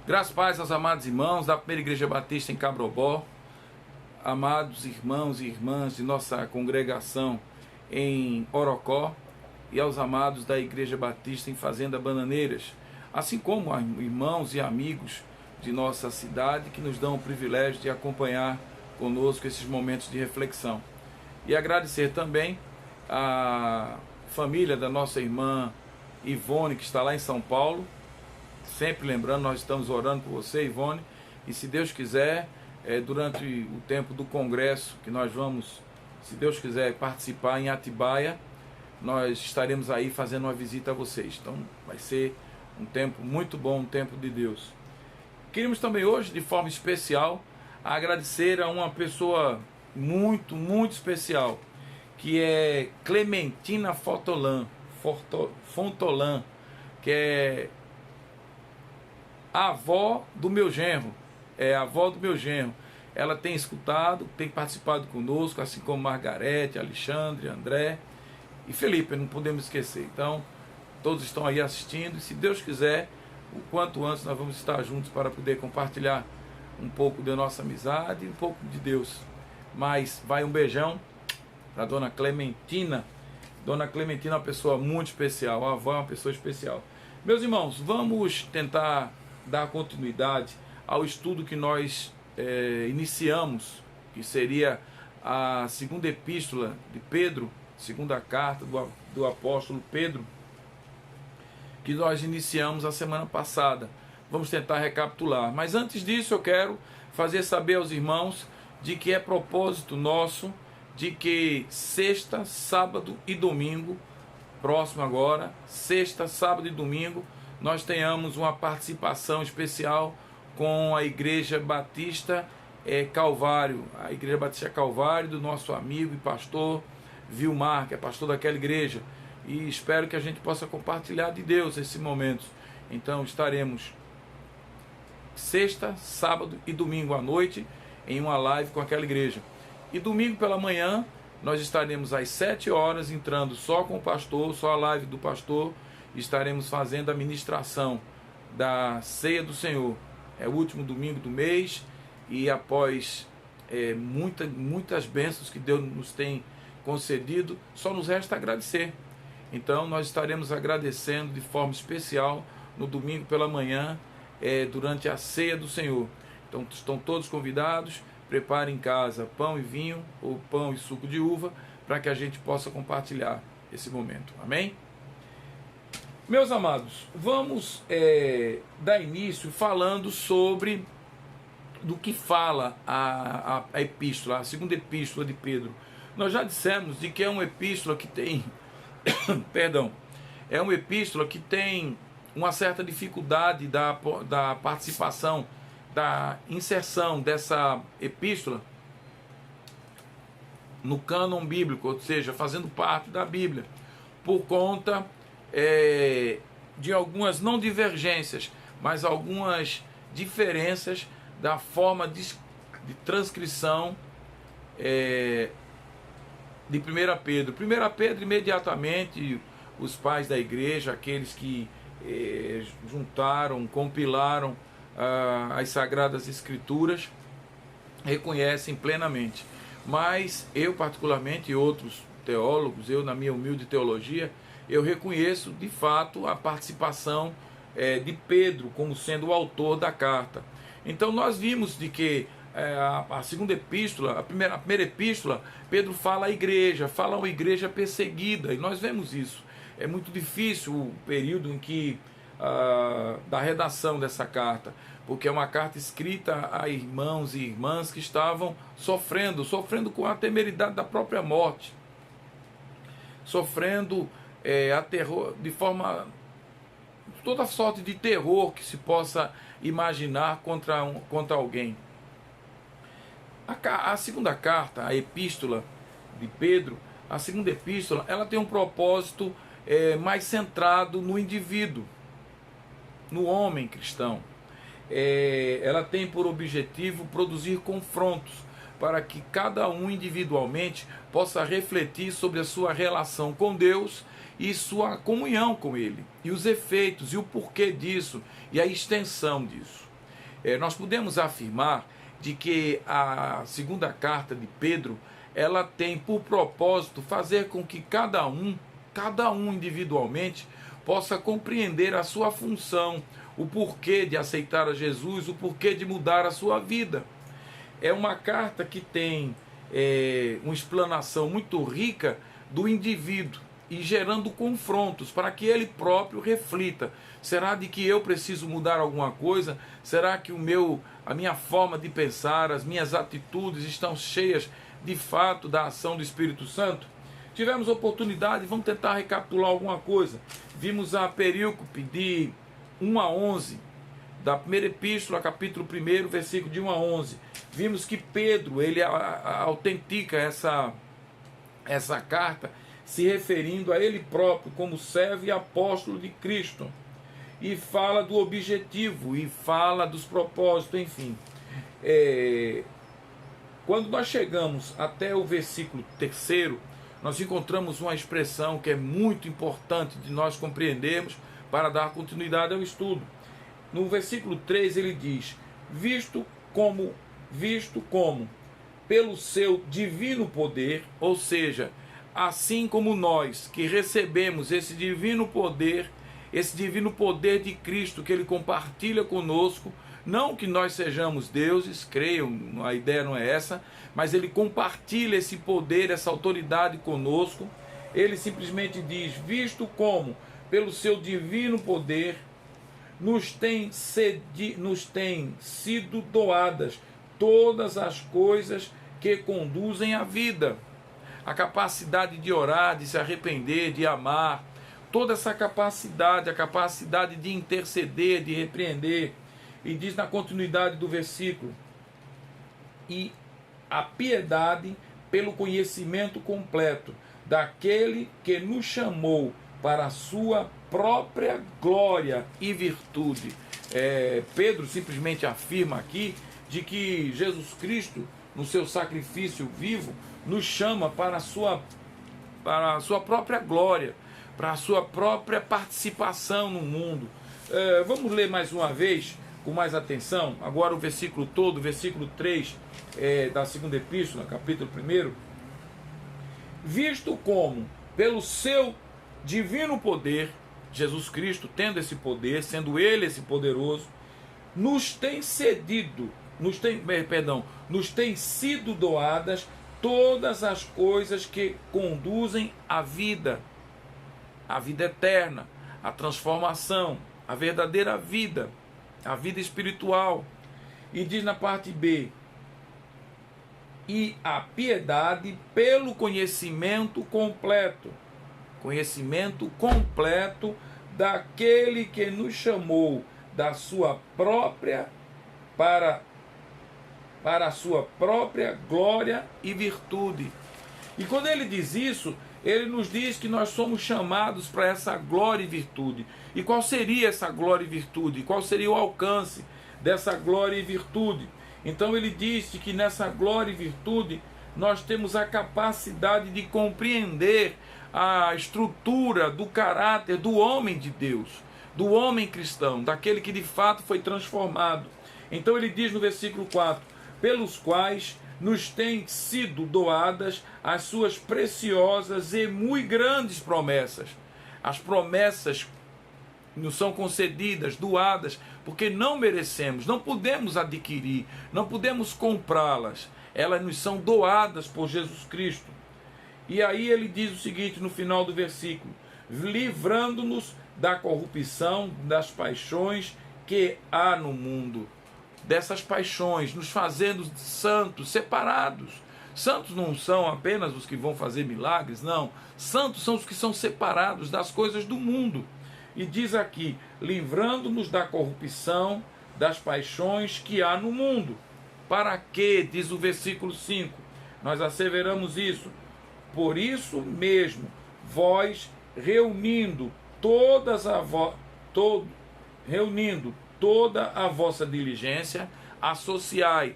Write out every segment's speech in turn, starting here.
Graças e paz aos amados irmãos da Primeira Igreja Batista em Cabrobó, amados irmãos e irmãs de nossa congregação em Orocó e aos amados da Igreja Batista em Fazenda Bananeiras, assim como a irmãos e amigos de nossa cidade que nos dão o privilégio de acompanhar conosco esses momentos de reflexão. E agradecer também a família da nossa irmã Ivone, que está lá em São Paulo. Sempre lembrando, nós estamos orando por você, Ivone, e se Deus quiser, durante o tempo do congresso, que nós vamos, se Deus quiser, participar em Atibaia, nós estaremos aí fazendo uma visita a vocês. Então vai ser um tempo muito bom, um tempo de Deus. Queríamos também hoje, de forma especial, agradecer a uma pessoa muito especial, que é Clementina Fontolan, que é a avó do meu genro. É a avó do meu genro. Ela tem escutado, tem participado conosco, assim como Margarete, Alexandre, André e Felipe, não podemos esquecer. Então, todos estão aí assistindo, e se Deus quiser, o quanto antes nós vamos estar juntos para poder compartilhar um pouco da nossa amizade e um pouco de Deus. Mas vai um beijão para Dona Clementina. Dona Clementina é uma pessoa muito especial, a avó é uma pessoa especial. Meus irmãos, vamos tentar dar continuidade ao estudo que nós iniciamos, que seria a segunda epístola de Pedro, segunda carta do apóstolo Pedro, que nós iniciamos a semana passada. Vamos tentar recapitular, mas antes disso eu quero fazer saber aos irmãos de que é propósito nosso de que sexta, sábado e domingo, próximo agora, sexta, sábado e domingo, nós tenhamos uma participação especial com a Igreja Batista Calvário, a Igreja Batista Calvário do nosso amigo e pastor Vilmar, que é pastor daquela igreja, e espero que a gente possa compartilhar de Deus esses momentos. Então estaremos sexta, sábado e domingo à noite em uma live com aquela igreja. E domingo pela manhã nós estaremos às 7 horas entrando só com o pastor, só a live do pastor. Estaremos fazendo a ministração da Ceia do Senhor. É o último domingo do mês, e após muitas bênçãos que Deus nos tem concedido, só nos resta agradecer. Então nós estaremos agradecendo de forma especial no domingo pela manhã, durante a Ceia do Senhor. Então estão todos convidados. Prepare em casa pão e vinho, ou pão e suco de uva, para que a gente possa compartilhar esse momento. Amém? Meus amados, vamos dar início falando sobre do que fala a epístola, a segunda epístola de Pedro. Nós já dissemos de que é uma epístola que tem perdão, é uma epístola que tem uma certa dificuldade da participação, da inserção dessa epístola no cânon bíblico, ou seja, fazendo parte da Bíblia, por conta de algumas não divergências, mas algumas diferenças da forma de transcrição de 1 Pedro. 1 Pedro, imediatamente, os pais da igreja, aqueles que juntaram, compilaram as Sagradas Escrituras, reconhecem plenamente. Mas eu particularmente, e outros teólogos, eu na minha humilde teologia, eu reconheço de fato a participação de Pedro como sendo o autor da carta. Então nós vimos de que a segunda epístola, a primeira epístola, Pedro fala à igreja, fala a uma igreja perseguida, e nós vemos isso. É muito difícil o período em que da redação dessa carta, porque é uma carta escrita a irmãos e irmãs que estavam sofrendo com a temeridade da própria morte, sofrendo a terror, de forma, toda sorte de terror que se possa imaginar contra alguém. A segunda carta, a epístola de Pedro, a segunda epístola, ela tem um propósito mais centrado no indivíduo, no homem cristão. Ela tem por objetivo produzir confrontos para que cada um individualmente possa refletir sobre a sua relação com Deus e sua comunhão com Ele, e os efeitos e o porquê disso e a extensão disso. nós podemos afirmar de que a segunda carta de Pedro, ela tem por propósito fazer com que cada um individualmente, possa compreender a sua função, o porquê de aceitar a Jesus, o porquê de mudar a sua vida. É uma carta que tem uma explanação muito rica do indivíduo e gerando confrontos para que ele próprio reflita. Será de que eu preciso mudar alguma coisa? Será que a minha forma de pensar, as minhas atitudes estão cheias de fato da ação do Espírito Santo? Tivemos oportunidade, vamos tentar recapitular alguma coisa. Vimos a perícope de 1 a 11, da primeira epístola, capítulo 1, versículo de 1 a 11. Vimos que Pedro, ele autentica essa carta, se referindo a ele próprio como servo e apóstolo de Cristo. E fala do objetivo, e fala dos propósitos, enfim. Quando nós chegamos até o versículo 3, nós encontramos uma expressão que é muito importante de nós compreendermos para dar continuidade ao estudo. No versículo 3 ele diz: visto como pelo seu divino poder, ou seja, assim como nós que recebemos esse divino poder de Cristo que ele compartilha conosco, não que nós sejamos deuses, creiam, a ideia não é essa, mas ele compartilha esse poder, essa autoridade conosco. Ele simplesmente diz: visto como pelo seu divino poder nos tem sido doadas todas as coisas que conduzem à vida. A capacidade de orar, de se arrepender, de amar, toda essa capacidade, a capacidade de interceder, de repreender. E diz na continuidade do versículo: e a piedade pelo conhecimento completo daquele que nos chamou para a sua própria glória e virtude. Pedro simplesmente afirma aqui de que Jesus Cristo, no seu sacrifício vivo, nos chama para a sua própria glória, para a sua própria participação no mundo. Vamos ler mais uma vez, com mais atenção, agora o versículo todo, versículo 3 da segunda epístola, capítulo 1. Visto como, pelo seu divino poder, Jesus Cristo, tendo esse poder, sendo ele esse poderoso, nos tem sido doadas todas as coisas que conduzem à vida eterna, a transformação, a verdadeira vida, a vida espiritual. E diz na parte B: e a piedade pelo conhecimento completo daquele que nos chamou da sua própria para a sua própria glória e virtude. E quando ele diz isso, ele nos diz que nós somos chamados para essa glória e virtude. E qual seria essa glória e virtude? Qual seria o alcance dessa glória e virtude? Então ele diz que nessa glória e virtude nós temos a capacidade de compreender a estrutura do caráter do homem de Deus, do homem cristão, daquele que de fato foi transformado. Então ele diz no versículo 4: pelos quais nos têm sido doadas as suas preciosas e muito grandes promessas. As promessas nos são concedidas, doadas, porque não merecemos, não podemos adquirir, não podemos comprá-las. Elas nos são doadas por Jesus Cristo. E aí ele diz o seguinte no final do versículo: livrando-nos da corrupção, das paixões que há no mundo. Dessas paixões, nos fazendo santos, separados. Santos não são apenas os que vão fazer milagres, não. Santos são os que são separados das coisas do mundo. E diz aqui: livrando-nos da corrupção, das paixões que há no mundo. Para que, diz o versículo 5, nós asseveramos isso: por isso mesmo, vós, reunindo toda a vossa diligência, associai,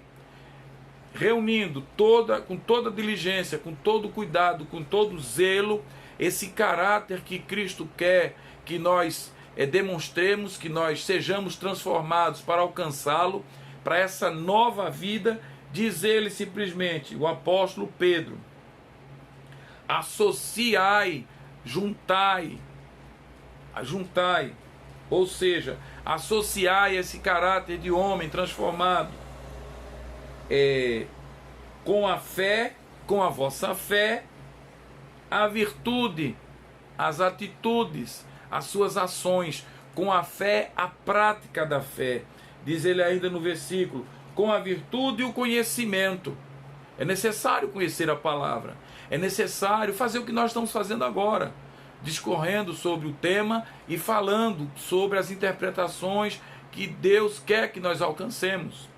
com toda diligência, com todo cuidado, com todo zelo, esse caráter que Cristo quer que nós demonstremos, que nós sejamos transformados para alcançá-lo, para essa nova vida. Diz ele simplesmente, o apóstolo Pedro: associai, juntai, ou seja, associai esse caráter de homem transformado com a fé, com a vossa fé, a virtude, as atitudes, as suas ações, com a fé, a prática da fé. Diz ele ainda no versículo: com a virtude e o conhecimento. É necessário conhecer a palavra, é necessário fazer o que nós estamos fazendo agora, discorrendo sobre o tema e falando sobre as interpretações que Deus quer que nós alcancemos.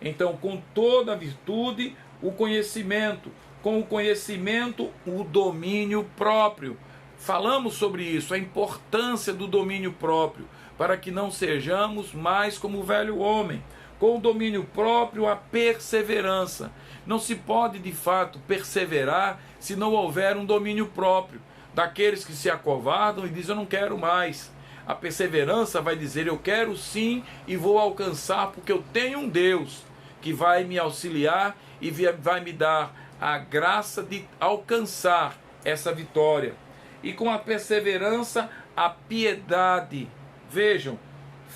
Então, com toda a virtude, o conhecimento, com o conhecimento, o domínio próprio. Falamos sobre isso, a importância do domínio próprio, para que não sejamos mais como o velho homem. Com o domínio próprio, a perseverança. Não se pode, de fato, perseverar se não houver um domínio próprio. Daqueles que se acovardam e dizem: eu não quero mais. A perseverança vai dizer: eu quero sim e vou alcançar, porque eu tenho um Deus que vai me auxiliar e vai me dar a graça de alcançar essa vitória. E com a perseverança, a piedade. Vejam,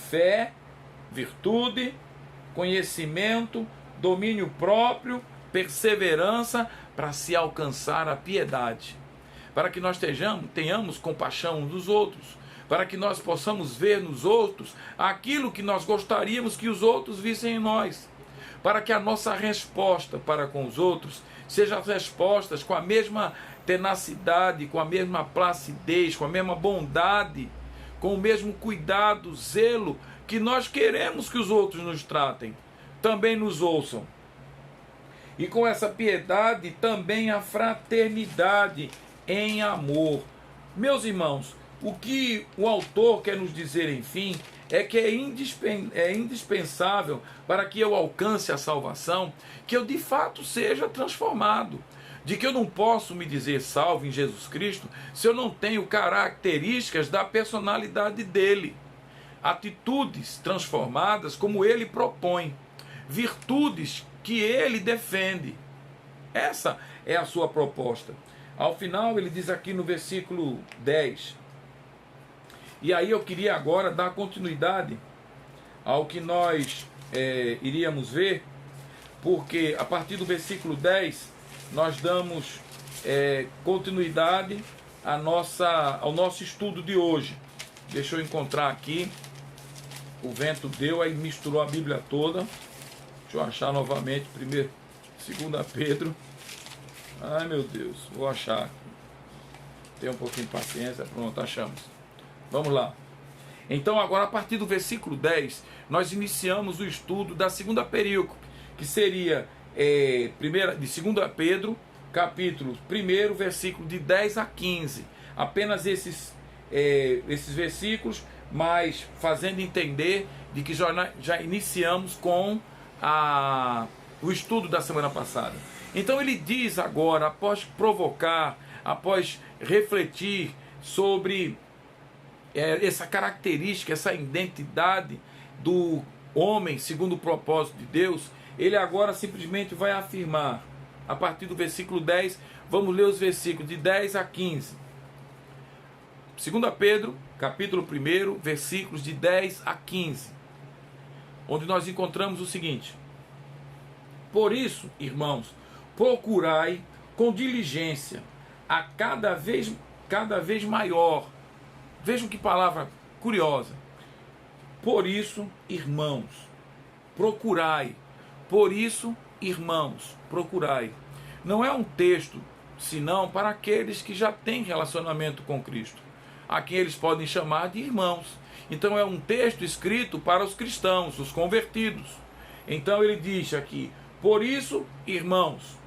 fé, virtude, conhecimento, domínio próprio, perseverança, para se alcançar a piedade. Para que nós tenhamos compaixão uns dos outros, para que nós possamos ver nos outros aquilo que nós gostaríamos que os outros vissem em nós, para que a nossa resposta para com os outros seja respostas com a mesma tenacidade, com a mesma placidez, com a mesma bondade, com o mesmo cuidado, zelo que nós queremos que os outros nos tratem, também nos ouçam. E com essa piedade também a fraternidade em amor. Meus irmãos, o que o autor quer nos dizer, enfim, é que é indispensável para que eu alcance a salvação, que eu de fato seja transformado. De que eu não posso me dizer salvo em Jesus Cristo se eu não tenho características da personalidade dele, atitudes transformadas como ele propõe, virtudes que ele defende. Essa é a sua proposta. Ao final ele diz aqui no versículo 10, e aí eu queria agora dar continuidade ao que nós iríamos ver, porque a partir do versículo 10 nós damos continuidade ao nosso estudo de hoje. Deixa eu encontrar aqui, o vento deu, aí misturou a Bíblia toda. Deixa eu achar novamente, 2 Pedro. Ai meu Deus, vou achar. Tenha um pouquinho de paciência, pronto, achamos. Vamos lá. Então agora, a partir do versículo 10, nós iniciamos o estudo da segunda perícope, que seria de 2 Pedro, capítulo 1, versículo de 10 a 15. Apenas esses versículos, mas fazendo entender de que já iniciamos com o estudo da semana passada. Então ele diz agora, após provocar, após refletir sobre essa característica, essa identidade do homem segundo o propósito de Deus, ele agora simplesmente vai afirmar, a partir do versículo 10, vamos ler os versículos de 10 a 15. 2 Pedro, capítulo 1, versículos de 10 a 15, onde nós encontramos o seguinte: por isso, irmãos, procurai com diligência a cada vez maior. Vejam que palavra curiosa. Por isso, irmãos, procurai. Por isso, irmãos, procurai. Não é um texto, senão para aqueles que já têm relacionamento com Cristo, a quem eles podem chamar de irmãos. Então é um texto escrito para os cristãos, os convertidos. Então ele diz aqui: por isso, irmãos,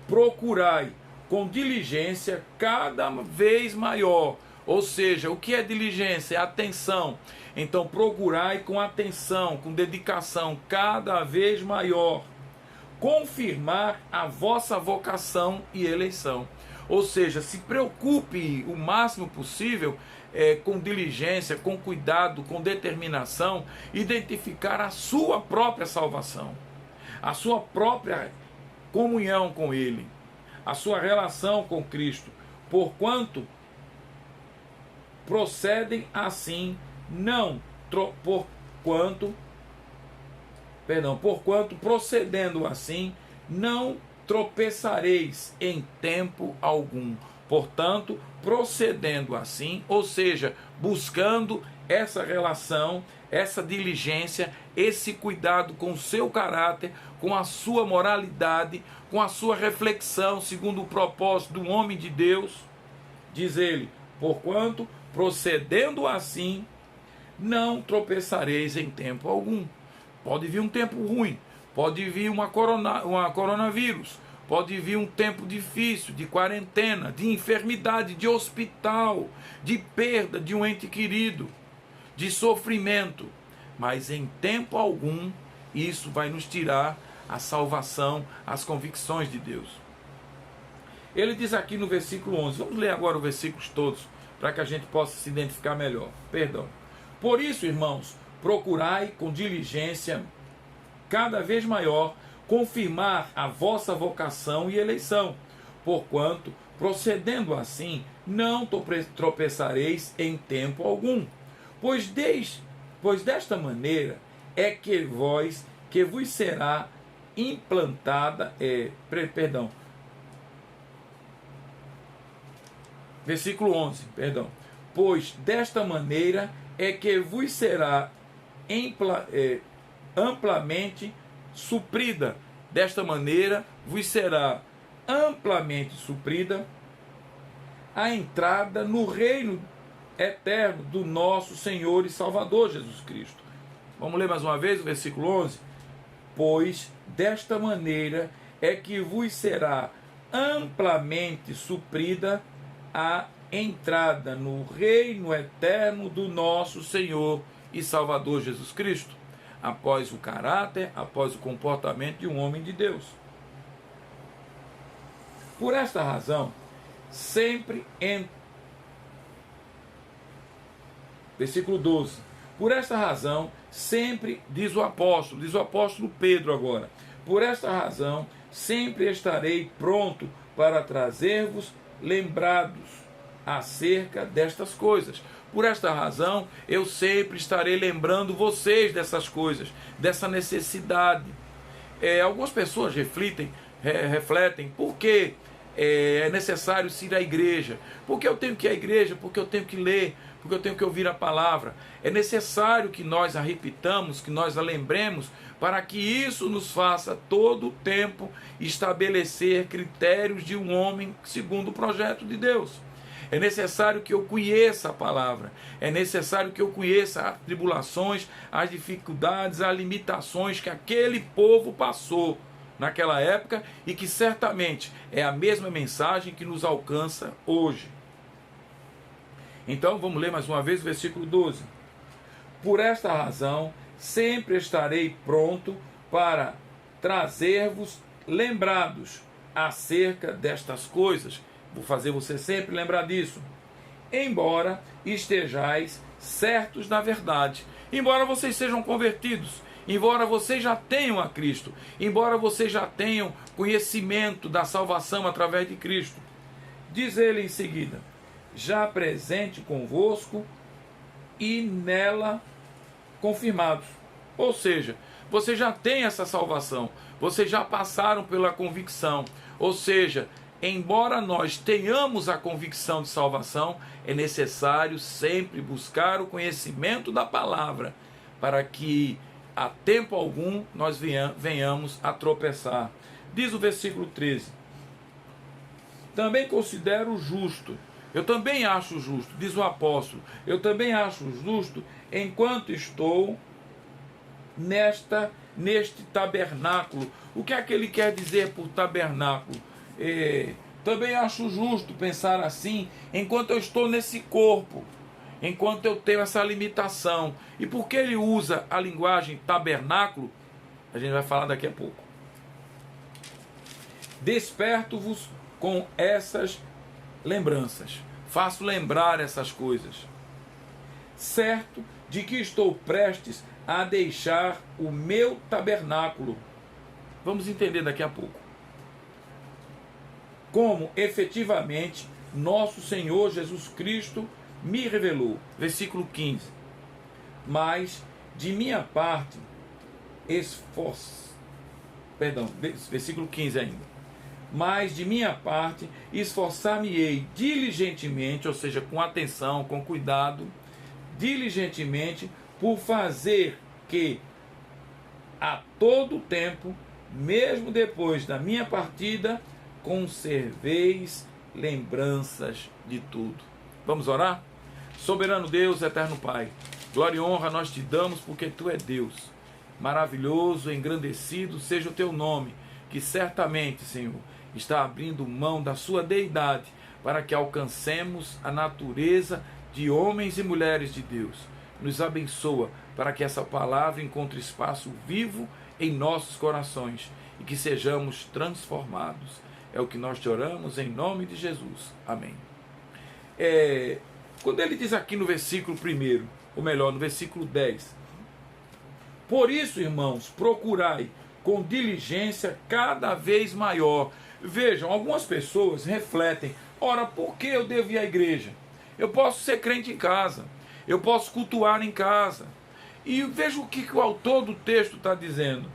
procurai com diligência cada vez maior. Ou seja, o que é diligência? É atenção. Então procurai com atenção, com dedicação cada vez maior, confirmar a vossa vocação e eleição. Ou seja, se preocupe o máximo possível com diligência, com cuidado, com determinação, identificar a sua própria salvação, a sua própria comunhão com Ele, a sua relação com Cristo, porquanto procedem assim, porquanto procedendo assim, não tropeçareis em tempo algum. Portanto, procedendo assim, ou seja, buscando essa relação, essa diligência, esse cuidado com o seu caráter, com a sua moralidade, com a sua reflexão, segundo o propósito do homem de Deus, diz ele, porquanto, procedendo assim, não tropeçareis em tempo algum. Pode vir um tempo ruim, pode vir uma coronavírus, pode vir um tempo difícil, de quarentena, de enfermidade, de hospital, de perda de um ente querido, de sofrimento. Mas em tempo algum, isso vai nos tirar a salvação, as convicções de Deus. Ele diz aqui no versículo 11, vamos ler agora os versículos todos, para que a gente possa se identificar melhor. Por isso, irmãos, procurai com diligência, cada vez maior, confirmar a vossa vocação e eleição, porquanto, procedendo assim, não tropeçareis em tempo algum. Pois desta maneira é que vos será implantada, versículo 11, pois desta maneira é que vos será amplamente suprida, desta maneira vos será amplamente suprida a entrada no reino eterno do nosso Senhor e Salvador Jesus Cristo. Vamos ler mais uma vez o versículo 11? Pois desta maneira é que vos será amplamente suprida a entrada no reino eterno do nosso Senhor e Salvador Jesus Cristo, após o caráter, após o comportamento de um homem de Deus. Por esta razão, sempre versículo 12. Por esta razão, sempre, diz o apóstolo Pedro agora, por esta razão, sempre estarei pronto para trazer-vos lembrados acerca destas coisas. Por esta razão, eu sempre estarei lembrando vocês dessas coisas, dessa necessidade. Algumas pessoas refletem por que é necessário ir à igreja. Porque eu tenho que ir à igreja, porque eu tenho que ler, porque eu tenho que ouvir a palavra. É necessário que nós a repitamos, que nós a lembremos, para que isso nos faça todo o tempo estabelecer critérios de um homem segundo o projeto de Deus. É necessário que eu conheça a palavra, é necessário que eu conheça as tribulações, as dificuldades, as limitações que aquele povo passou naquela época e que certamente é a mesma mensagem que nos alcança hoje. Então vamos ler mais uma vez o versículo 12. Por esta razão, sempre estarei pronto para trazer-vos lembrados acerca destas coisas. Vou fazer você sempre lembrar disso. Embora estejais certos da verdade, embora vocês sejam convertidos, embora vocês já tenham a Cristo, embora vocês já tenham conhecimento da salvação através de Cristo, diz ele em seguida, já presente convosco e nela confirmados. Ou seja, vocês já têm essa salvação, vocês já passaram pela convicção, ou seja, embora nós tenhamos a convicção de salvação, é necessário sempre buscar o conhecimento da palavra, para que a tempo algum nós venhamos a tropeçar. Diz o versículo 13, também considero justo, eu também acho justo, diz o apóstolo, eu também acho justo, enquanto estou neste tabernáculo. O que é que ele quer dizer por tabernáculo? Também acho justo pensar assim, enquanto eu estou nesse corpo, enquanto eu tenho essa limitação. E por que ele usa a linguagem tabernáculo? A gente vai falar daqui a pouco. Desperto-vos com essas lembranças. Faço lembrar essas coisas. certo de que estou prestes a deixar o meu tabernáculo. Vamos entender daqui a pouco. Como efetivamente nosso Senhor Jesus Cristo me revelou. Versículo 15. Mas de minha parte, versículo 15 ainda. Mas de minha parte, esforçar-me-ei diligentemente, ou seja, com atenção, com cuidado, diligentemente, por fazer que a todo tempo, mesmo depois da minha partida, conserveis lembranças de tudo. Vamos orar? Soberano Deus, eterno Pai, glória e honra nós te damos porque tu é Deus. Maravilhoso, engrandecido seja o teu nome, que certamente, Senhor, está abrindo mão da sua deidade para que alcancemos a natureza de homens e mulheres de Deus. Nos abençoa para que essa palavra encontre espaço vivo em nossos corações e que sejamos transformados. É o que nós te oramos em nome de Jesus. Amém. Quando ele diz aqui no versículo 1, ou melhor, no versículo 10, por isso, irmãos, procurai com diligência cada vez maior. Vejam, algumas pessoas refletem, ora, por que eu devo ir à igreja? Eu posso ser crente em casa, eu posso cultuar em casa. E veja o que o autor do texto está dizendo.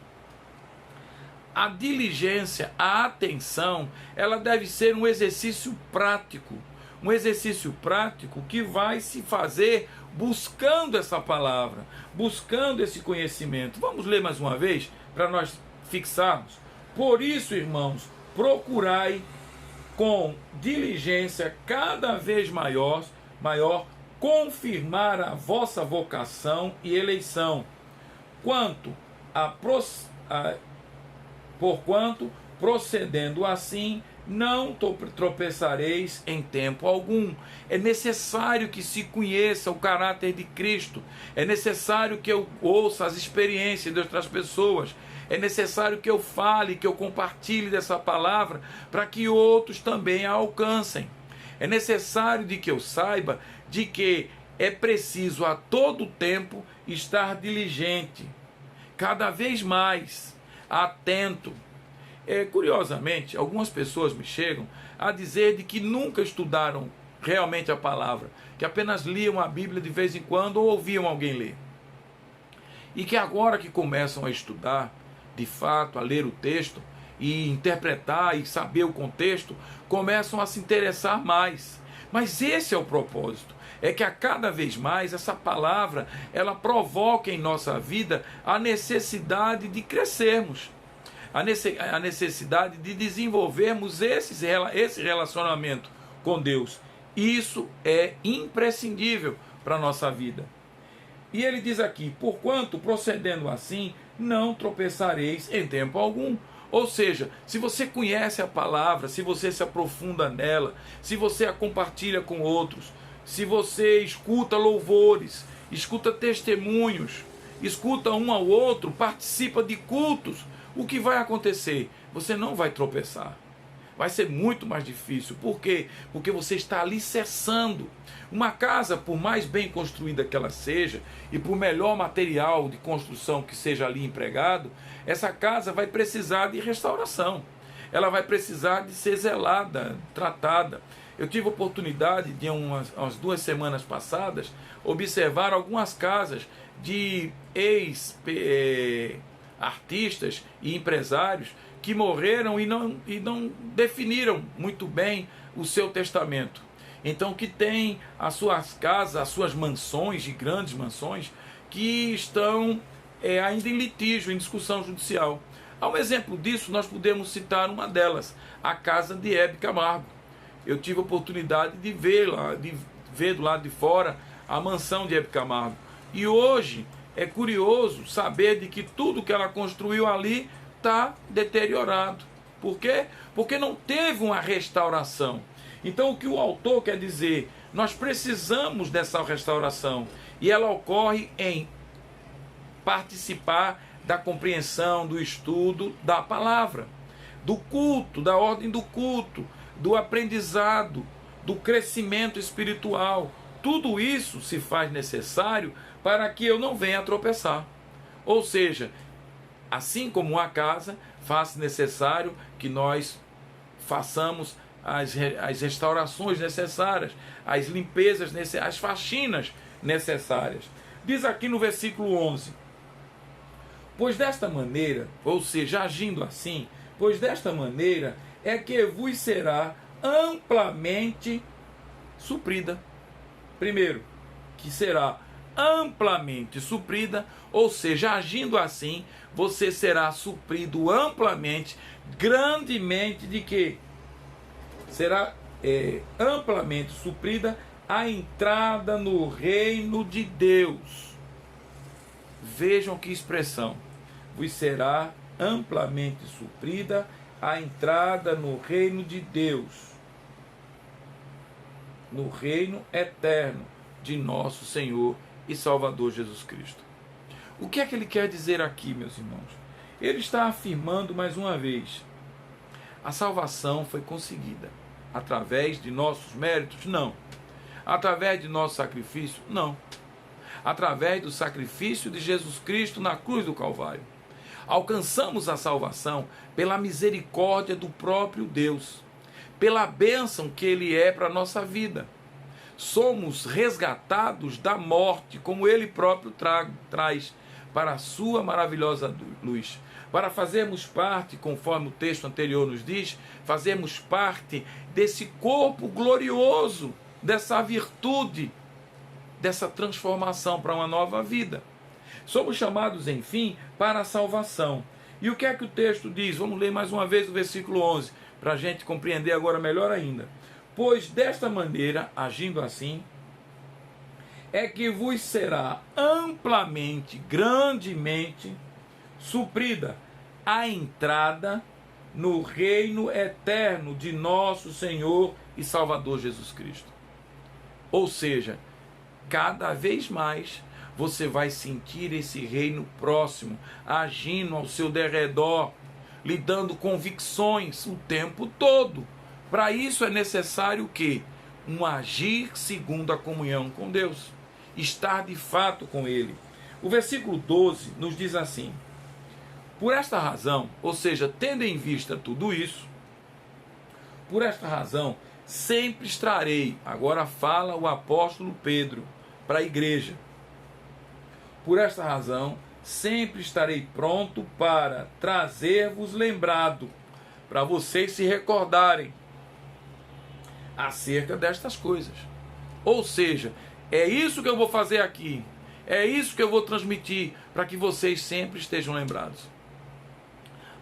A diligência, a atenção, ela deve ser um exercício prático. Um exercício prático que vai se fazer buscando essa palavra, buscando esse conhecimento. Vamos ler mais uma vez para nós fixarmos. Por isso, irmãos, procurai com diligência cada vez maior confirmar a vossa vocação e eleição, porquanto procedendo assim não tropeçareis em tempo algum. É necessário que se conheça o caráter de Cristo, é necessário que eu ouça as experiências de outras pessoas, é necessário que eu fale, que eu compartilhe dessa palavra para que outros também a alcancem. É necessário de que eu saiba de que é preciso a todo tempo estar diligente, cada vez mais atento. Curiosamente, algumas pessoas me chegam a dizer de que nunca estudaram realmente a palavra, que apenas liam a Bíblia de vez em quando ou ouviam alguém ler. E que agora que começam a estudar, de fato, a ler o texto e interpretar e saber o contexto, começam a se interessar mais. Mas esse é o propósito, é que a cada vez mais essa palavra, ela provoque em nossa vida a necessidade de crescermos, a necessidade de desenvolvermos esse relacionamento com Deus. Isso é imprescindível para a nossa vida. E ele diz aqui, porquanto procedendo assim, não tropeçareis em tempo algum. Ou seja, se você conhece a palavra, se você se aprofunda nela, se você a compartilha com outros, se você escuta louvores, escuta testemunhos, escuta um ao outro, participa de cultos, o que vai acontecer? Você não vai tropeçar. Vai ser muito mais difícil. Por quê? Porque você está alicerçando. Uma casa, por mais bem construída que ela seja, e por melhor material de construção que seja ali empregado, essa casa vai precisar de restauração. Ela vai precisar de ser zelada, tratada. Eu tive a oportunidade de, umas 2 semanas passadas, observar algumas casas de ex-artistas e empresários que morreram e não definiram muito bem o seu testamento. Então, que tem as suas casas, as suas mansões, de grandes mansões, que estão ainda em litígio, em discussão judicial. Há um exemplo disso, nós podemos citar uma delas, a casa de Hebe Camargo. Eu tive a oportunidade de ver do lado de fora a mansão de Hebe Camargo. E hoje é curioso saber de que tudo que ela construiu ali está deteriorado. Por quê? Porque não teve uma restauração. Então, o que o autor quer dizer? Nós precisamos dessa restauração. E ela ocorre em participar da compreensão, do estudo da palavra, do culto, da ordem do culto, do aprendizado, do crescimento espiritual. tudo isso se faz necessário para que eu não venha a tropeçar. Ou seja, assim como uma casa, faz necessário que nós façamos as restaurações necessárias, as limpezas necessárias, as faxinas necessárias. Diz aqui no versículo 11: pois desta maneira, ou seja, agindo assim, pois desta maneira é que vos será amplamente suprida. Primeiro, que será amplamente suprida, ou seja, agindo assim, você será suprido amplamente, grandemente, de que será amplamente suprida a entrada no reino de Deus. Vejam que expressão: vos será amplamente suprida a entrada no reino de Deus, no reino eterno de nosso Senhor e Salvador Jesus Cristo. O que é que ele quer dizer aqui, meus irmãos? Ele está afirmando mais uma vez: a salvação foi conseguida através de nossos méritos? Não. Através de nosso sacrifício? Não. Através do sacrifício de Jesus Cristo na cruz do Calvário. Alcançamos a salvação pela misericórdia do próprio Deus, pela bênção que Ele é para a nossa vida. Somos resgatados da morte, como Ele próprio traz, para a sua maravilhosa luz. Para fazermos parte, conforme o texto anterior nos diz, fazermos parte desse corpo glorioso, dessa virtude, dessa transformação para uma nova vida. Somos chamados, enfim, para a salvação. E o que é que o texto diz? Vamos ler mais uma vez o versículo 11, para a gente compreender agora melhor ainda. Pois desta maneira, agindo assim, é que vos será amplamente, grandemente suprida a entrada no reino eterno de nosso Senhor e Salvador Jesus Cristo. Ou seja, cada vez mais você vai sentir esse reino próximo, agindo ao seu derredor, lhe dando convicções o tempo todo. Para isso é necessário o quê? Um agir segundo a comunhão com Deus, estar de fato com Ele. O versículo 12 nos diz assim: por esta razão, ou seja, tendo em vista tudo isso, por esta razão sempre estarei, agora fala o apóstolo Pedro para a igreja, por esta razão sempre estarei pronto para trazer-vos lembrado, para vocês se recordarem acerca destas coisas. Ou seja, é isso que eu vou fazer aqui, é isso que eu vou transmitir, para que vocês sempre estejam lembrados.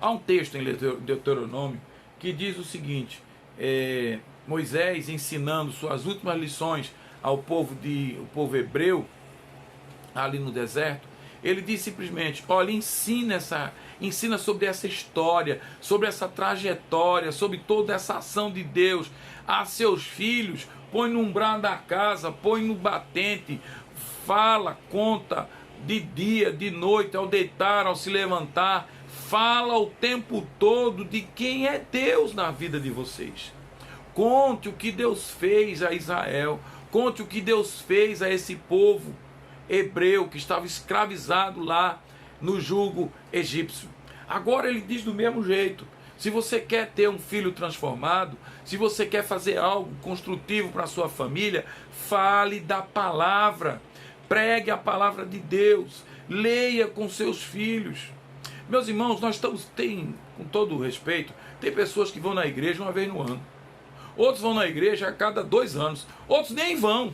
Há um texto em Deuteronômio que diz o seguinte: Moisés ensinando suas últimas lições ao povo hebreu, ali no deserto, ele diz simplesmente: olha, ensina sobre essa história, sobre essa trajetória, sobre toda essa ação de Deus a seus filhos, põe no umbral da casa, põe no batente, fala, conta de dia, de noite, ao deitar, ao se levantar, fala o tempo todo de quem é Deus na vida de vocês. Conte o que Deus fez a Israel, conte o que Deus fez a esse povo hebreu que estava escravizado lá no jugo egípcio. Agora ele diz do mesmo jeito: se você quer ter um filho transformado, se você quer fazer algo construtivo para a sua família, fale da palavra, pregue a palavra de Deus, leia com seus filhos. Meus irmãos, com todo o respeito, tem pessoas que vão na igreja uma vez no ano, outros vão na igreja a cada 2 anos, outros nem vão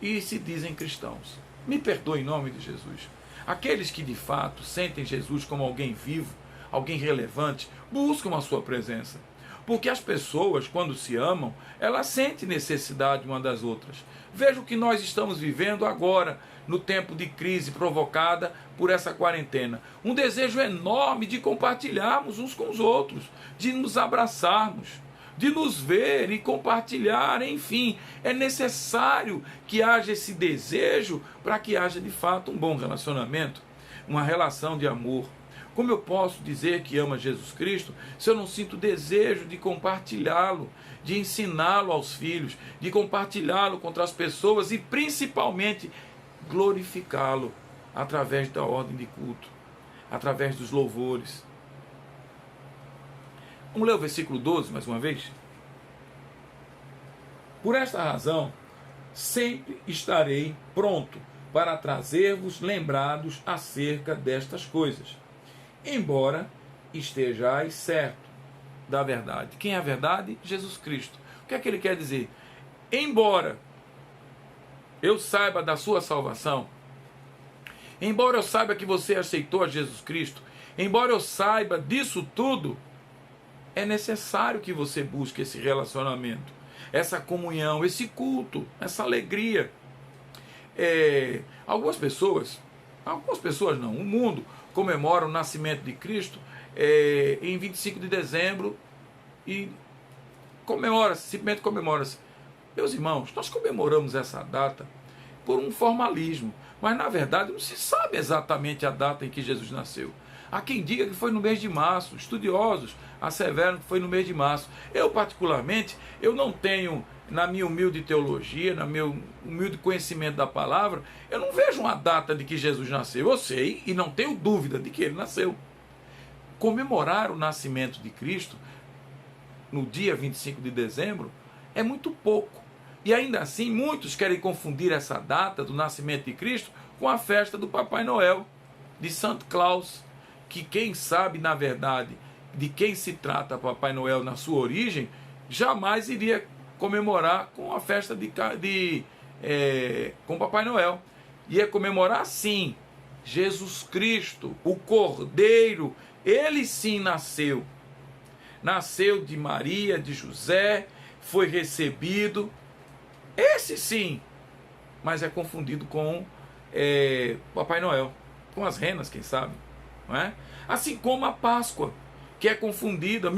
e se dizem cristãos. Me perdoe em nome de Jesus. Aqueles que de fato sentem Jesus como alguém vivo, alguém relevante, buscam a sua presença. Porque as pessoas, quando se amam, elas sentem necessidade uma das outras. Veja o que nós estamos vivendo agora, no tempo de crise provocada por essa quarentena. Um desejo enorme de compartilharmos uns com os outros, de nos abraçarmos, de nos ver e compartilhar, enfim. É necessário que haja esse desejo para que haja de fato um bom relacionamento, uma relação de amor. Como eu posso dizer que amo Jesus Cristo se eu não sinto desejo de compartilhá-lo, de ensiná-lo aos filhos, de compartilhá-lo contra as pessoas e principalmente glorificá-lo através da ordem de culto, através dos louvores? Vamos ler o versículo 12 mais uma vez? Por esta razão, sempre estarei pronto para trazer-vos lembrados acerca destas coisas, embora estejais certo da verdade. Quem é a verdade? Jesus Cristo. O que é que ele quer dizer? Embora eu saiba da sua salvação, embora eu saiba que você aceitou a Jesus Cristo, embora eu saiba disso tudo, é necessário que você busque esse relacionamento, essa comunhão, esse culto, essa alegria. Algumas pessoas não, o mundo comemora o nascimento de Cristo em 25 de dezembro e simplesmente comemora-se. Meus irmãos, nós comemoramos essa data por um formalismo, mas na verdade não se sabe exatamente a data em que Jesus nasceu. Há quem diga que foi no mês de março, estudiosos asseveram que foi no mês de março. Eu particularmente, eu não tenho, na minha humilde teologia, no meu humilde conhecimento da palavra, eu não vejo uma data de que Jesus nasceu. Eu sei e não tenho dúvida de que ele nasceu. Comemorar o nascimento de Cristo no dia 25 de dezembro é muito pouco. E ainda assim, muitos querem confundir essa data do nascimento de Cristo com a festa do Papai Noel, de Santa Claus, que quem sabe, na verdade, de quem se trata Papai Noel na sua origem, jamais iria comemorar com a festa com Papai Noel. Ia comemorar sim Jesus Cristo, o Cordeiro. Ele sim nasceu. Nasceu de Maria, de José, foi recebido. Esse sim, mas é confundido com Papai Noel, com as renas, quem sabe, não é? Assim como a Páscoa, que é confundida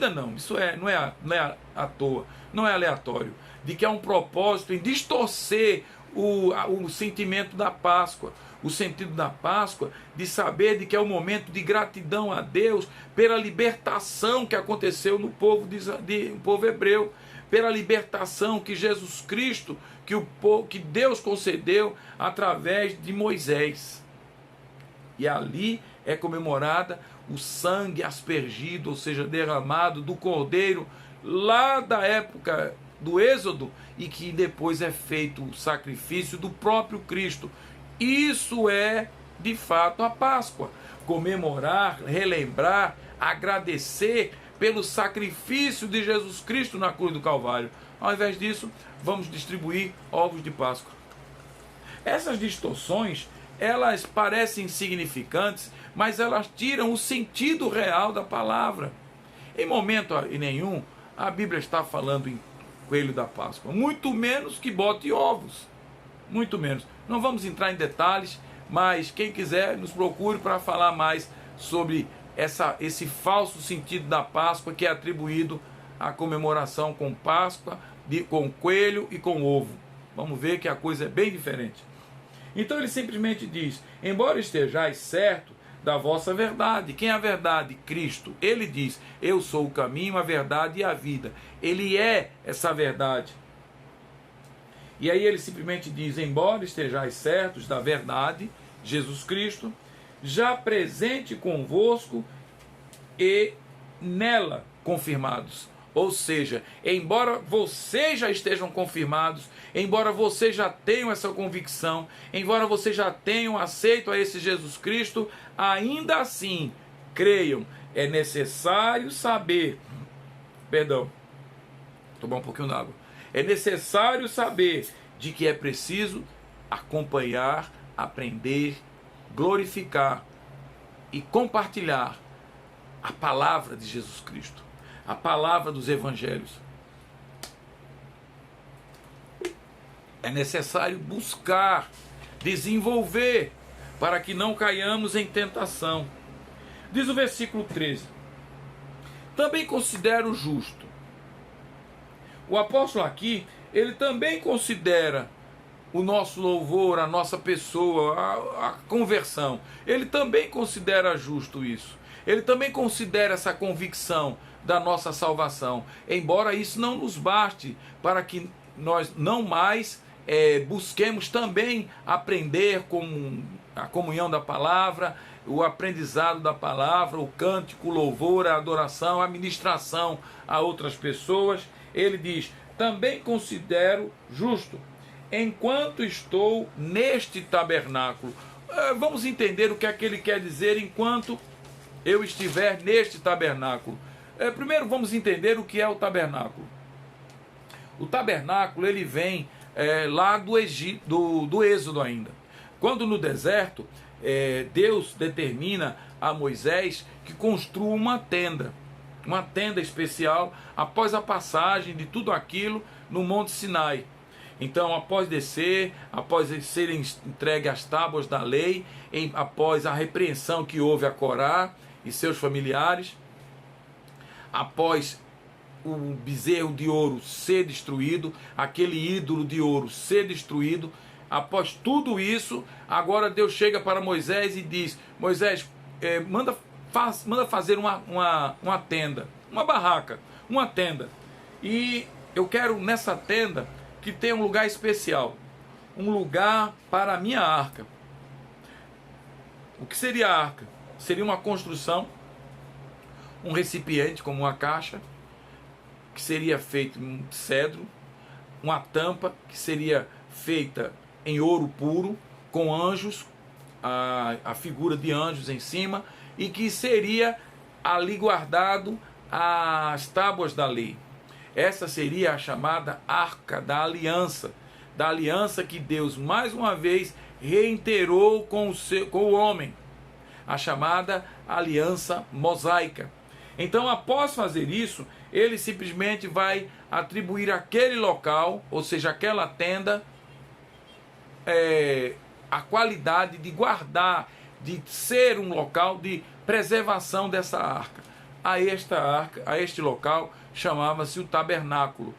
não, isso não é à toa, não é aleatório, de que há um propósito em distorcer o sentimento da Páscoa, o sentido da Páscoa, de saber de que é um momento de gratidão a Deus pela libertação que aconteceu no povo, o povo hebreu, pela libertação que Jesus Cristo, que Deus concedeu através de Moisés. E ali é comemorada o sangue aspergido, ou seja, derramado do Cordeiro, lá da época do Êxodo, e que depois é feito o sacrifício do próprio Cristo. Isso é, de fato, a Páscoa. Comemorar, relembrar, agradecer pelo sacrifício de Jesus Cristo na cruz do Calvário. Ao invés disso, vamos distribuir ovos de Páscoa. Essas distorções, elas parecem insignificantes, mas elas tiram o sentido real da palavra. Em momento nenhum, a Bíblia está falando em coelho da Páscoa, muito menos que bote ovos, muito menos. Não vamos entrar em detalhes, mas quem quiser nos procure para falar mais sobre esse falso sentido da Páscoa que é atribuído à comemoração com Páscoa, com coelho e com ovo. Vamos ver que a coisa é bem diferente. Então ele simplesmente diz: embora estejais certo da vossa verdade. Quem é a verdade? Cristo. Ele diz: eu sou o caminho, a verdade e a vida. Ele é essa verdade. E aí ele simplesmente diz: embora estejais certos da verdade, Jesus Cristo, já presente convosco e nela confirmados. Ou seja, embora vocês já estejam confirmados, embora vocês já tenham essa convicção, embora vocês já tenham aceito a esse Jesus Cristo, ainda assim, creiam, é necessário saber, tomar um pouquinho d'água, é necessário saber de que é preciso acompanhar, aprender, glorificar e compartilhar a palavra de Jesus Cristo, a palavra dos evangelhos. É necessário buscar, desenvolver, para que não caiamos em tentação. Diz o versículo 13: também considero justo. O apóstolo aqui, ele também considera o nosso louvor, a nossa pessoa, a conversão. Ele também considera justo isso. Ele também considera essa convicção da nossa salvação. Embora isso não nos baste para que nós não mais busquemos também aprender com a comunhão da palavra, o aprendizado da palavra, o cântico, o louvor, a adoração, a ministração a outras pessoas. Ele diz: também considero justo, enquanto estou neste tabernáculo. Vamos entender o que é que ele quer dizer enquanto eu estiver neste tabernáculo. Primeiro vamos entender o que é o tabernáculo. O tabernáculo ele vem lá do Egito, do Êxodo ainda. Quando no deserto, Deus determina a Moisés que construa uma tenda especial após a passagem de tudo aquilo no Monte Sinai. Então, após descer, após serem entregues as tábuas da lei, após a repreensão que houve a Corá e seus familiares, após o bezerro de ouro ser destruído, aquele ídolo de ouro ser destruído, após tudo isso, agora Deus chega para Moisés e diz: Moisés, manda fazer uma tenda, uma barraca, uma tenda. E eu quero nessa tenda que tenha um lugar especial, um lugar para a minha arca. O que seria a arca? Seria uma construção, um recipiente como uma caixa, que seria feito em cedro, uma tampa que seria feita em ouro puro, com anjos, a figura de anjos em cima, e que seria ali guardado as tábuas da lei. Essa seria a chamada Arca da Aliança que Deus mais uma vez reiterou com o homem, a chamada Aliança Mosaica. Então, após fazer isso, ele simplesmente vai atribuir aquele local, ou seja, aquela tenda, a qualidade de guardar, de ser um local de preservação dessa arca. A este local chamava-se o tabernáculo.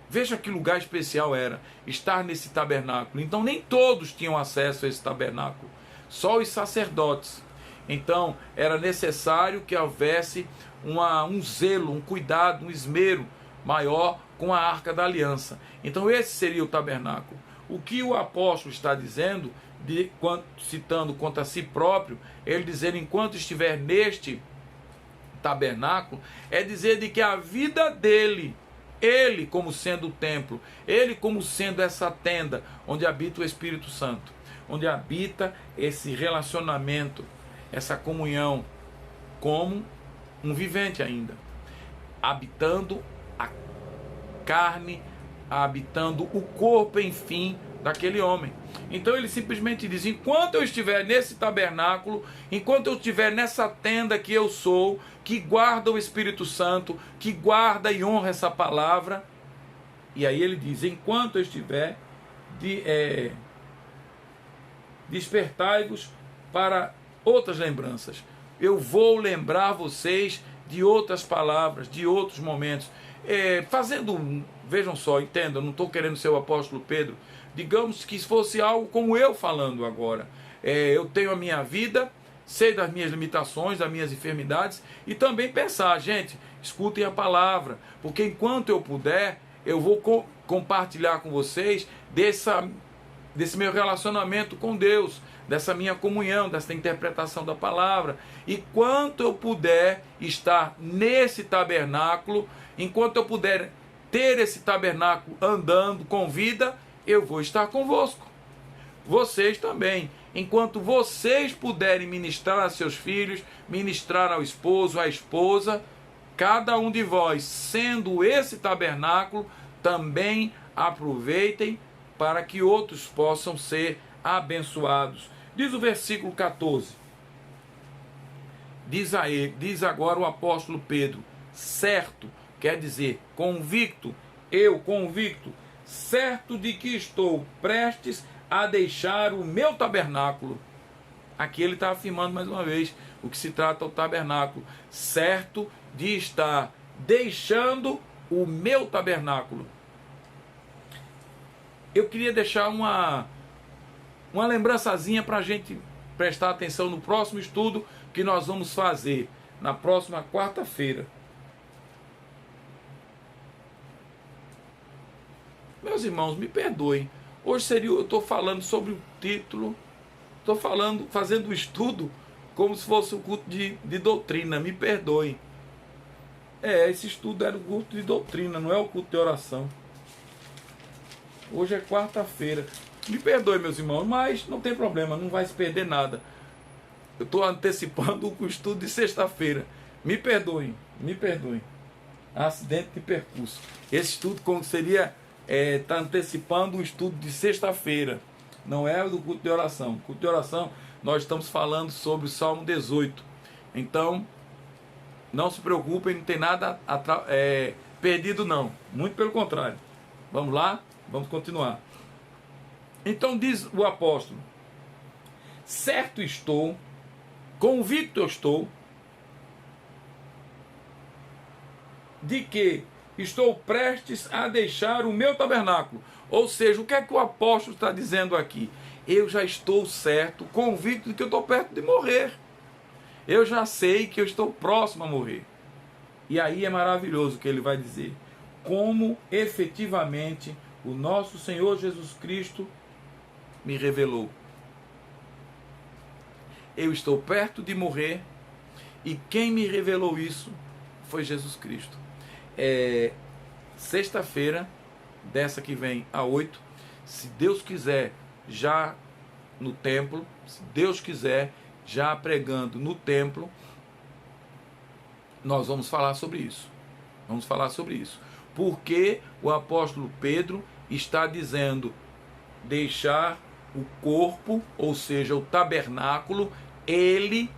Veja que lugar especial era estar nesse tabernáculo. Então nem todos tinham acesso a esse tabernáculo, só os sacerdotes. Então era necessário que houvesse um zelo, um cuidado, um esmero maior com a Arca da Aliança. Então esse seria o tabernáculo. O que o apóstolo está dizendo, citando contra si próprio, ele dizendo: enquanto estiver neste tabernáculo, é dizer de que a vida dele, ele como sendo o templo, ele como sendo essa tenda onde habita o Espírito Santo, onde habita esse relacionamento, essa comunhão, como um vivente ainda, habitando a carne, habitando o corpo, enfim, daquele homem. Então ele simplesmente diz: enquanto eu estiver nesse tabernáculo, enquanto eu estiver nessa tenda que eu sou, que guarda o Espírito Santo, que guarda e honra essa palavra, e aí ele diz: enquanto eu estiver, despertai-vos para outras lembranças. Eu vou lembrar vocês de outras palavras, de outros momentos. Vejam só, entendam, não estou querendo ser o apóstolo Pedro. Digamos que fosse algo como eu falando agora. Eu tenho a minha vida, sei das minhas limitações, das minhas enfermidades, e também pensar: gente, escutem a palavra, porque enquanto eu puder, eu vou compartilhar com vocês desse meu relacionamento com Deus, dessa minha comunhão, dessa interpretação da palavra. E quanto eu puder estar nesse tabernáculo, enquanto eu puder ter esse tabernáculo andando com vida, eu vou estar convosco. Vocês também, enquanto vocês puderem ministrar a seus filhos, ministrar ao esposo, à esposa, cada um de vós, sendo esse tabernáculo, também aproveitem para que outros possam ser abençoados. Diz o versículo 14. Diz agora o apóstolo Pedro: certo, quer dizer convicto, eu convicto, certo de que estou prestes a deixar o meu tabernáculo. Aqui ele está afirmando mais uma vez o que se trata do tabernáculo. Certo de estar deixando o meu tabernáculo. eu queria deixar uma lembrançazinha para a gente prestar atenção no próximo estudo que nós vamos fazer na próxima quarta-feira. Meus irmãos, me perdoem. Hoje eu estou falando sobre o título, estou fazendo o estudo como se fosse um culto de doutrina. Me perdoem. Esse estudo era o culto de doutrina, não é o culto de oração. Hoje é quarta-feira. Me perdoe, meus irmãos, mas não tem problema, não vai se perder nada. Eu estou antecipando o estudo de sexta-feira. Me perdoem, me perdoem. Acidente de percurso. Esse estudo como seria, está antecipando o estudo de sexta-feira. Não é do culto de oração. O culto de oração, nós estamos falando sobre o Salmo 18. Então, não se preocupem, não tem nada perdido não. Muito pelo contrário. Vamos lá? Vamos continuar. Então diz o apóstolo: certo estou, convicto eu estou, de que estou prestes a deixar o meu tabernáculo. Ou seja, o que é que o apóstolo está dizendo aqui? Eu já estou certo, convicto de que eu estou perto de morrer. Eu já sei que eu estou próximo a morrer. E aí é maravilhoso o que ele vai dizer. Como efetivamente o nosso Senhor Jesus Cristo me revelou. Eu estou perto de morrer e quem me revelou isso foi Jesus Cristo. Sexta-feira, dessa que vem a 8, se Deus quiser, já no templo, se Deus quiser, já pregando no templo, nós vamos falar sobre isso. Vamos falar sobre isso. Porque o apóstolo Pedro está dizendo deixar o corpo, ou seja, o tabernáculo, ele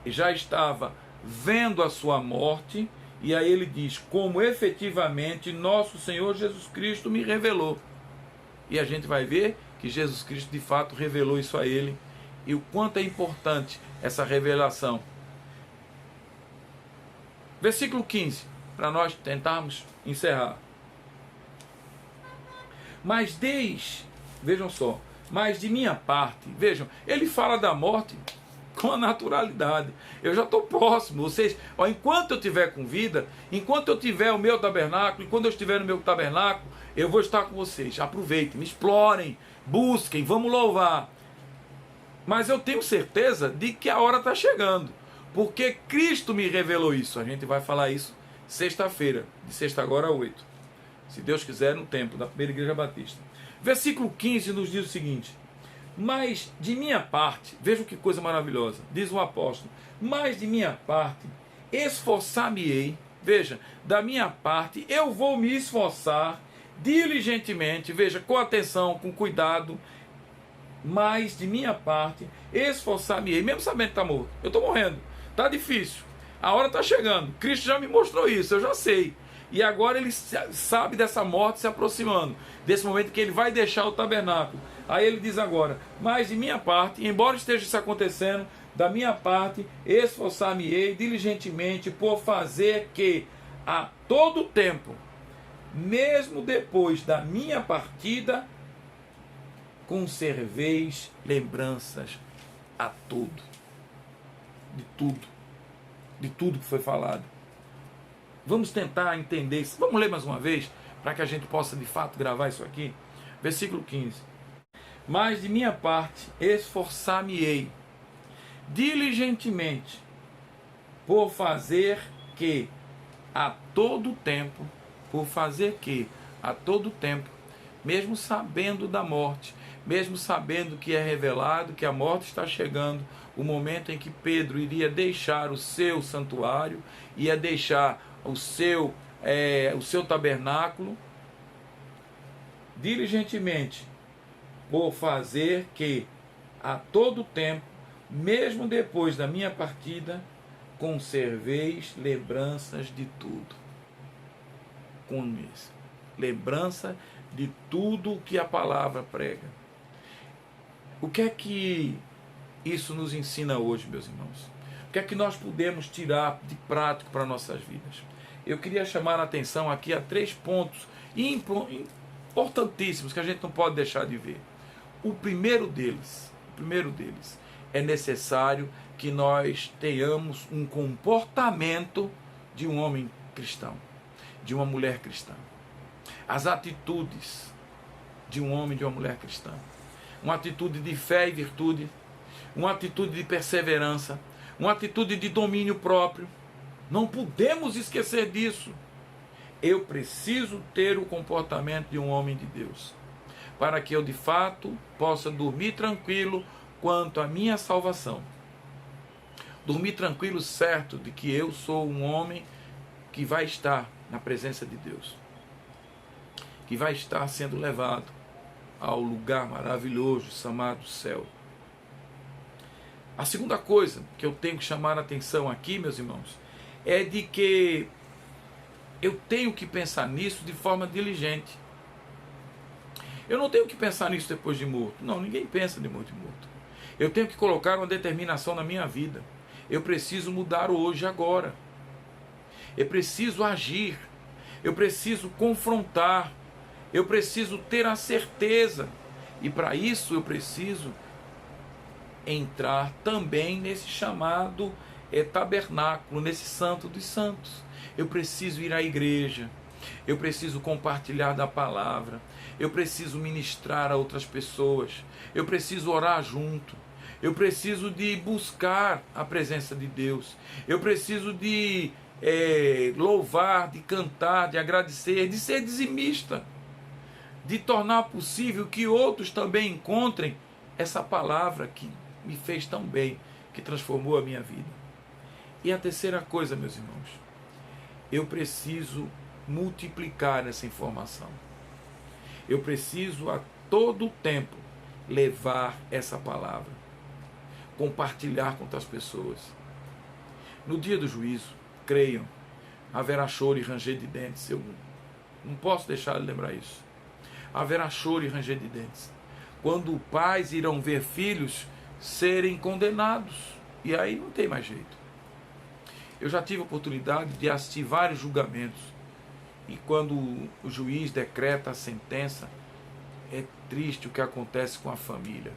já estava vendo a sua morte, e aí ele diz, como efetivamente nosso Senhor Jesus Cristo me revelou. E a gente vai ver que Jesus Cristo de fato revelou isso a ele, e o quanto é importante essa revelação. Versículo 15, para nós tentarmos encerrar. Vejam só, mas de minha parte, vejam, ele fala da morte com a naturalidade. Eu já estou próximo, vocês, enquanto eu estiver com vida, enquanto eu tiver o meu tabernáculo, enquanto eu estiver no meu tabernáculo, eu vou estar com vocês. Aproveitem, me explorem, busquem, vamos louvar. Mas eu tenho certeza de que a hora está chegando, porque Cristo me revelou isso. A gente vai falar isso sexta-feira, de sexta agora a 8. Se Deus quiser, no templo da Primeira Igreja Batista. Versículo 15 nos diz o seguinte: mas de minha parte, vejam que coisa maravilhosa, diz o apóstolo, mas de minha parte, esforçar-me-ei, veja, da minha parte, eu vou me esforçar diligentemente, veja, com atenção, com cuidado, mas de minha parte, esforçar-me-ei, mesmo sabendo que está morto, eu estou morrendo, está difícil, a hora está chegando, Cristo já me mostrou isso, eu já sei. E agora ele sabe dessa morte se aproximando, desse momento que ele vai deixar o tabernáculo. Aí ele diz agora, mas de minha parte, embora esteja isso acontecendo, da minha parte, esforçar-me-ei diligentemente por fazer que a todo tempo, mesmo depois da minha partida, conserveis lembranças a tudo. De tudo que foi falado. Vamos tentar entender isso. Vamos ler mais uma vez, para que a gente possa de fato gravar isso aqui. Versículo 15. Mas de minha parte, esforçar-me-ei diligentemente por fazer que a todo tempo, mesmo sabendo da morte, mesmo sabendo que é revelado que a morte está chegando, o momento em que Pedro iria deixar o seu santuário, ia deixar o seu tabernáculo, diligentemente, por fazer que a todo tempo, mesmo depois da minha partida, conserveis lembranças de tudo. Com isso, lembrança de tudo que a palavra prega. O que é que isso nos ensina hoje, meus irmãos? O que é que nós podemos tirar de prático para nossas vidas? Eu queria chamar a atenção aqui a 3 pontos importantíssimos que a gente não pode deixar de ver. O primeiro deles é necessário que nós tenhamos um comportamento de um homem cristão, de uma mulher cristã. As atitudes de um homem e de uma mulher cristã. Uma atitude de fé e virtude, uma atitude de perseverança, uma atitude de domínio próprio. Não podemos esquecer disso. Eu preciso ter o comportamento de um homem de Deus, para que eu de fato possa dormir tranquilo quanto à minha salvação. Dormir tranquilo, certo de que eu sou um homem que vai estar na presença de Deus, que vai estar sendo levado ao lugar maravilhoso chamado céu. A segunda coisa que eu tenho que chamar a atenção aqui, meus irmãos, é de que eu tenho que pensar nisso de forma diligente. Eu não tenho que pensar nisso depois de morto. Não, ninguém pensa depois de morto. Eu tenho que colocar uma determinação na minha vida. Eu preciso mudar o hoje agora. Eu preciso agir. Eu preciso confrontar. Eu preciso ter a certeza. E para isso eu preciso entrar também nesse chamado tabernáculo, nesse santo dos santos. Eu preciso ir à igreja. Eu preciso compartilhar da palavra. Eu preciso ministrar a outras pessoas. Eu preciso orar junto. Eu preciso de buscar a presença de Deus. Eu preciso de louvar, de cantar, de agradecer, de ser dizimista. De tornar possível que outros também encontrem essa palavra que me fez tão bem, que transformou a minha vida. E a terceira coisa, meus irmãos, eu preciso multiplicar essa informação. Eu preciso a todo tempo levar essa palavra, compartilhar com outras pessoas. No dia do juízo, creiam, haverá choro e ranger de dentes. Eu não posso deixar de lembrar isso. Haverá choro e ranger de dentes, quando pais irão ver filhos serem condenados, e aí não tem mais jeito. Eu já tive a oportunidade de assistir vários julgamentos, e quando o juiz decreta a sentença, é triste o que acontece com a família,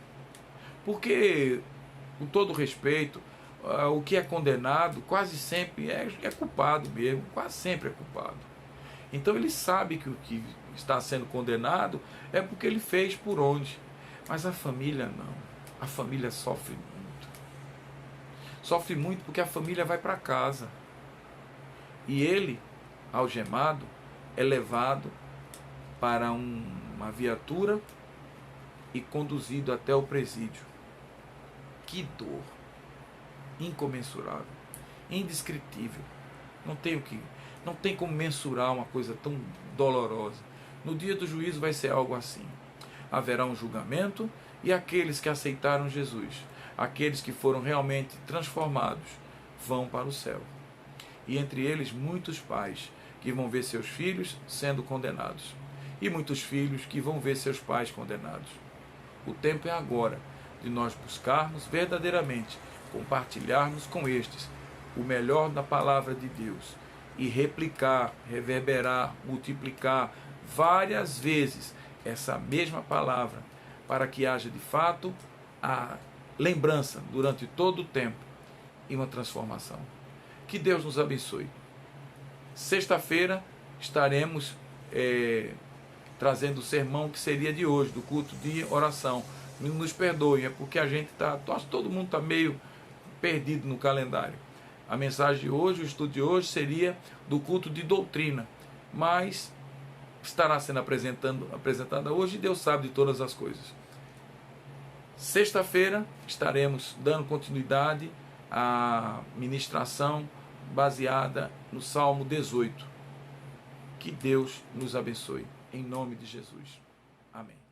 porque, com todo respeito, o que é condenado quase sempre é culpado mesmo, quase sempre é culpado. Então ele sabe que o que está sendo condenado é porque ele fez por onde. Mas a família não. A família sofre muito. Sofre muito porque a família vai para casa. E ele, algemado, é levado para uma viatura e conduzido até o presídio. Que dor! Incomensurável, indescritível. Não tem como mensurar uma coisa tão dolorosa. No dia do juízo vai ser algo assim. Haverá um julgamento e aqueles que aceitaram Jesus, aqueles que foram realmente transformados, vão para o céu. E entre eles muitos pais que vão ver seus filhos sendo condenados e muitos filhos que vão ver seus pais condenados. O tempo é agora de nós buscarmos verdadeiramente compartilharmos com estes o melhor da palavra de Deus e replicar, reverberar, multiplicar várias vezes essa mesma palavra, para que haja de fato a lembrança durante todo o tempo e uma transformação. Que Deus nos abençoe. Sexta-feira estaremos trazendo o sermão que seria de hoje, do culto de oração. Nos perdoem, é porque a gente acho que todo mundo está meio perdido no calendário. A mensagem de hoje, o estudo de hoje seria do culto de doutrina, mas estará sendo apresentada hoje e Deus sabe de todas as coisas. Sexta-feira estaremos dando continuidade à ministração baseada no Salmo 18. Que Deus nos abençoe. Em nome de Jesus. Amém.